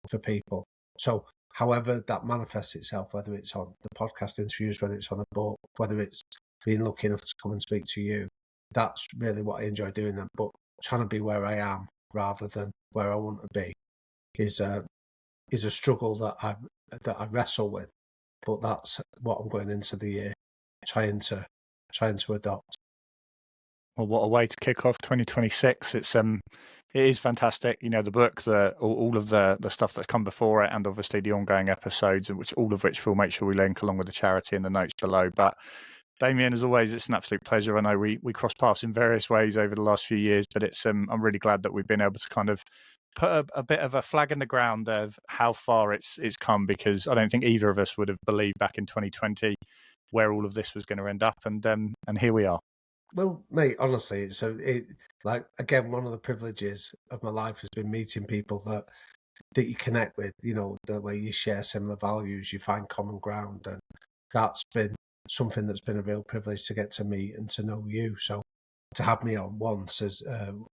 for people. So however that manifests itself, whether it's on the podcast interviews, whether it's on a book, whether it's being lucky enough to come and speak to you, that's really what I enjoy doing. But trying to be where I am rather than where I want to be is a struggle that I wrestle with. But that's what I'm going into the year trying to adopt. Well, what a way to kick off 2026. It is fantastic. You know, the book, all of the stuff that's come before it, and obviously the ongoing episodes, all of which we'll make sure we link along with the charity in the notes below. But Damian, as always, it's an absolute pleasure. I know we cross paths in various ways over the last few years, but I'm really glad that we've been able to kind of put a bit of a flag in the ground of how far it's come, because I don't think either of us would have believed back in 2020 where all of this was going to end up, and here we are. Well, mate, honestly, like again, one of the privileges of my life has been meeting people that you connect with. You know, the way you share similar values, you find common ground, and that's been something that's been a real privilege to get to meet and to know you. So to have me on once, as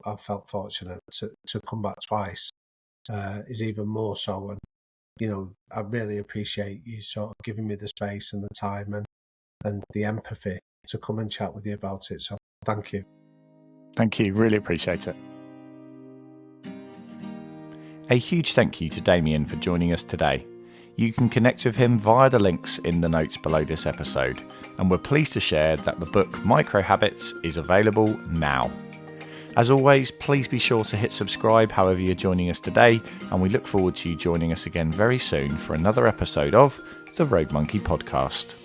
I felt fortunate to come back twice, is even more so. And you know, I really appreciate you sort of giving me the space and the time and the empathy to come and chat with you about it. So thank you. Thank you. Really appreciate it. A huge thank you to Damian for joining us today. You can connect with him via the links in the notes below this episode, and we're pleased to share that the book Micro Habits is available now. As always, please be sure to hit subscribe however you're joining us today, and we look forward to you joining us again very soon for another episode of the Rogue Monkey Podcast.